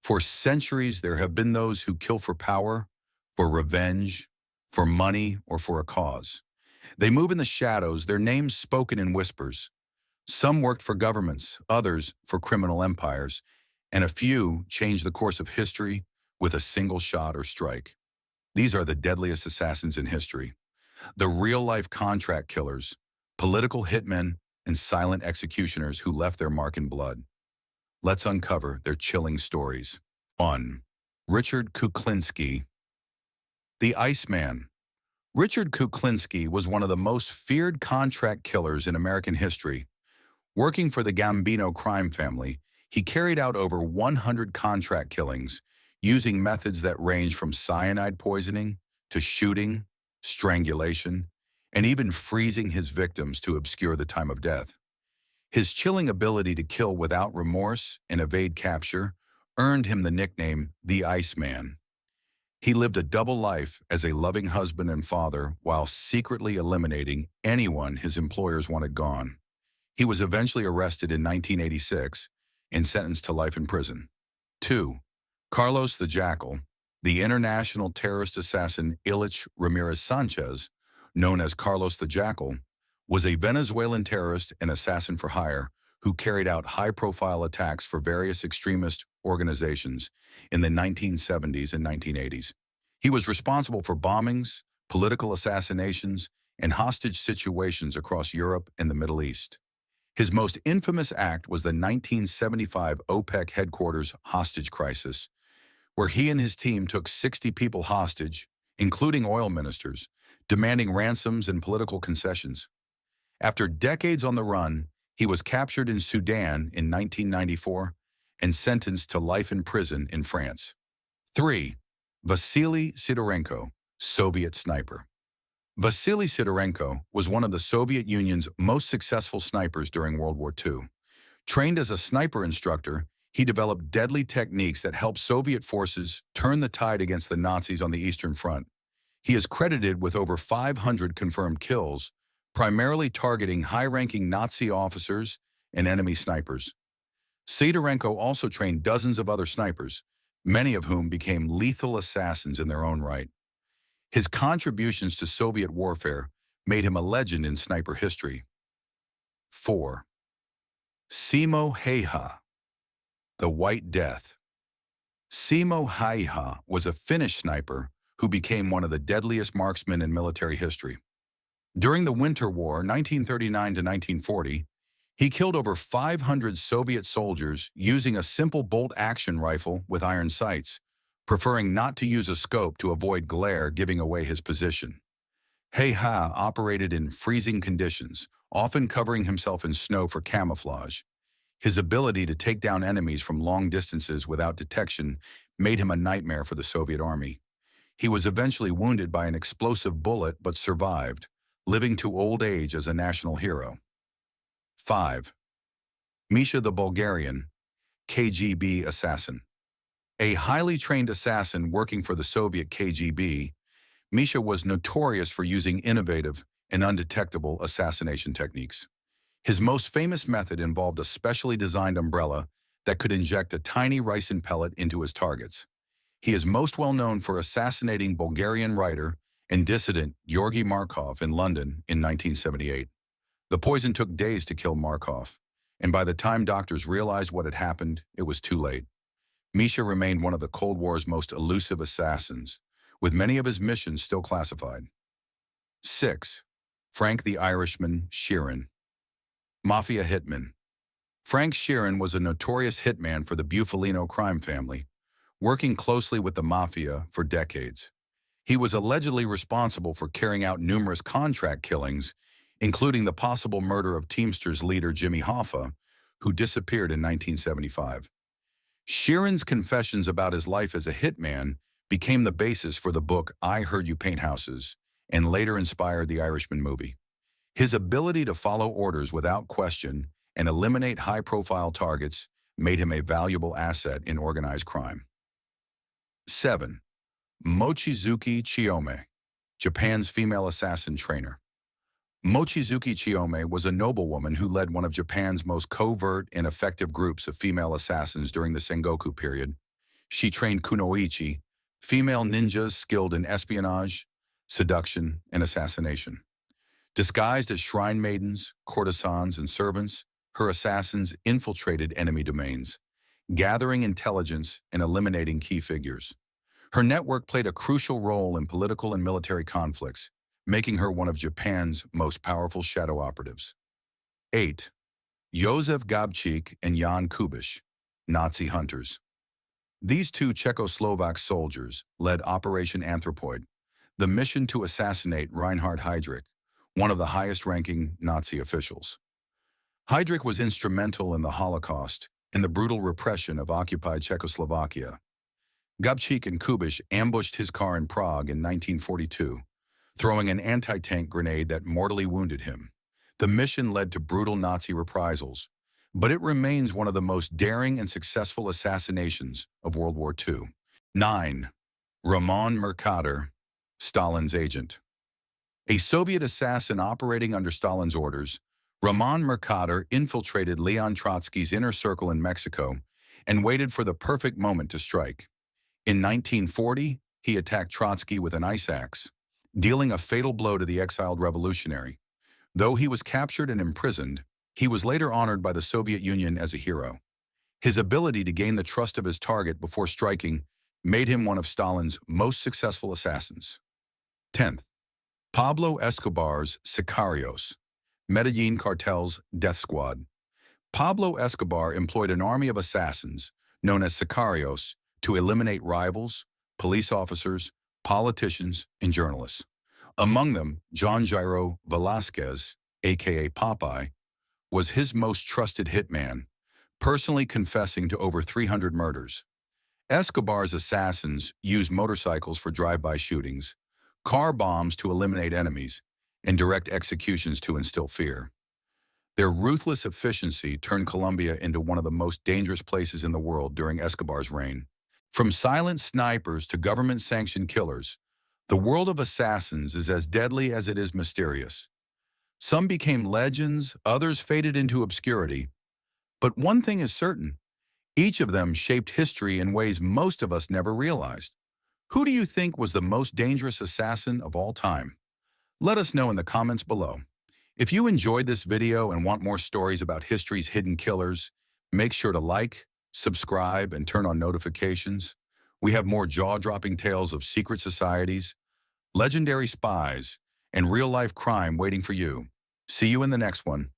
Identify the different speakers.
Speaker 1: For centuries, there have been those who kill for power, for revenge, for money, or for a cause. They move in the shadows, their names spoken in whispers. Some worked for governments, others for criminal empires, and a few changed the course of history with a single shot or strike. These are the deadliest assassins in history, the real-life contract killers, political hitmen, and silent executioners who left their mark in blood. Let's uncover their chilling stories. 1. Richard Kuklinski. The Iceman. Richard Kuklinski was one of the most feared contract killers in American history. Working for the Gambino crime family, he carried out over 100 contract killings, using methods that range from cyanide poisoning to shooting, strangulation, and even freezing his victims to obscure the time of death. His chilling ability to kill without remorse and evade capture earned him the nickname the Iceman. He lived a double life as a loving husband and father while secretly eliminating anyone his employers wanted gone. He was eventually arrested in 1986 and sentenced to life in prison. 2. Carlos the Jackal. The international terrorist assassin Ilich Ramirez Sanchez, known as Carlos the Jackal, was a Venezuelan terrorist and assassin for hire who carried out high-profile attacks for various extremist organizations in the 1970s and 1980s. He was responsible for bombings, political assassinations, and hostage situations across Europe and the Middle East. His most infamous act was the 1975 OPEC headquarters hostage crisis, where he and his team took 60 people hostage, including oil ministers, demanding ransoms and political concessions. After decades on the run, he was captured in Sudan in 1994 and sentenced to life in prison in France. 3. Vasily Sidorenko, Soviet sniper. Vasily Sidorenko was one of the Soviet Union's most successful snipers during World War II. Trained as a sniper instructor, he developed deadly techniques that helped Soviet forces turn the tide against the Nazis on the Eastern Front. He is credited with over 500 confirmed kills, primarily targeting high-ranking Nazi officers and enemy snipers. Sidorenko also trained dozens of other snipers, many of whom became lethal assassins in their own right. His contributions to Soviet warfare made him a legend in sniper history. 4. Simo Häyhä, the White Death. Simo Häyhä was a Finnish sniper who became one of the deadliest marksmen in military history. During the Winter War, 1939 to 1940, he killed over 500 Soviet soldiers using a simple bolt-action rifle with iron sights, preferring not to use a scope to avoid glare giving away his position. Häyhä operated in freezing conditions, often covering himself in snow for camouflage. His ability to take down enemies from long distances without detection made him a nightmare for the Soviet army. He was eventually wounded by an explosive bullet but survived, living to old age as a national hero. 5. Misha the Bulgarian, KGB assassin. A highly trained assassin working for the Soviet KGB, Misha was notorious for using innovative and undetectable assassination techniques. His most famous method involved a specially designed umbrella that could inject a tiny ricin pellet into his targets. He is most well known for assassinating Bulgarian writer and dissident Georgy Markov in London in 1978. The poison took days to kill Markov, and by the time doctors realized what had happened, it was too late. Misha remained one of the Cold War's most elusive assassins, with many of his missions still classified. 6. Frank the Irishman Sheeran. Mafia hitman. Frank Sheeran was a notorious hitman for the Bufalino crime family, working closely with the Mafia for decades. He was allegedly responsible for carrying out numerous contract killings, including the possible murder of Teamsters leader Jimmy Hoffa, who disappeared in 1975. Sheeran's confessions about his life as a hitman became the basis for the book I Heard You Paint Houses, and later inspired the Irishman movie. His ability to follow orders without question and eliminate high-profile targets made him a valuable asset in organized crime. 7. Mochizuki Chiyome, Japan's female assassin trainer. Mochizuki Chiyome was a noblewoman who led one of Japan's most covert and effective groups of female assassins during the Sengoku period. She trained kunoichi, female ninjas skilled in espionage, seduction, and assassination. Disguised as shrine maidens, courtesans, and servants, her assassins infiltrated enemy domains, gathering intelligence and eliminating key figures. Her network played a crucial role in political and military conflicts, making her one of Japan's most powerful shadow operatives. 8. Józef Gabčík and Jan Kubiš, Nazi hunters. These two Czechoslovak soldiers led Operation Anthropoid, the mission to assassinate Reinhard Heydrich, one of the highest-ranking Nazi officials. Heydrich was instrumental in the Holocaust and the brutal repression of occupied Czechoslovakia. Gabčík and Kubiš ambushed his car in Prague in 1942, throwing an anti-tank grenade that mortally wounded him. The mission led to brutal Nazi reprisals, but it remains one of the most daring and successful assassinations of World War II. 9. Roman Mercader, Stalin's agent. A Soviet assassin operating under Stalin's orders, Roman Mercader infiltrated Leon Trotsky's inner circle in Mexico and waited for the perfect moment to strike. In 1940, he attacked Trotsky with an ice axe, dealing a fatal blow to the exiled revolutionary. Though he was captured and imprisoned, he was later honored by the Soviet Union as a hero. His ability to gain the trust of his target before striking made him one of Stalin's most successful assassins. 10th. Pablo Escobar's Sicarios, Medellin cartel's death squad. Pablo Escobar employed an army of assassins, known as Sicarios, to eliminate rivals, police officers, politicians, and journalists. Among them, John Jairo Velasquez, aka Popeye, was his most trusted hitman, personally confessing to over 300 murders. Escobar's assassins used motorcycles for drive-by shootings, car bombs to eliminate enemies, and direct executions to instill fear. Their ruthless efficiency turned Colombia into one of the most dangerous places in the world during Escobar's reign. From silent snipers to government-sanctioned killers, the world of assassins is as deadly as it is mysterious. Some became legends, others faded into obscurity. But one thing is certain, each of them shaped history in ways most of us never realized. Who do you think was the most dangerous assassin of all time? Let us know in the comments below. If you enjoyed this video and want more stories about history's hidden killers, make sure to like, subscribe, and turn on notifications. We have more jaw-dropping tales of secret societies, legendary spies, and real-life crime waiting for you. See you in the next one.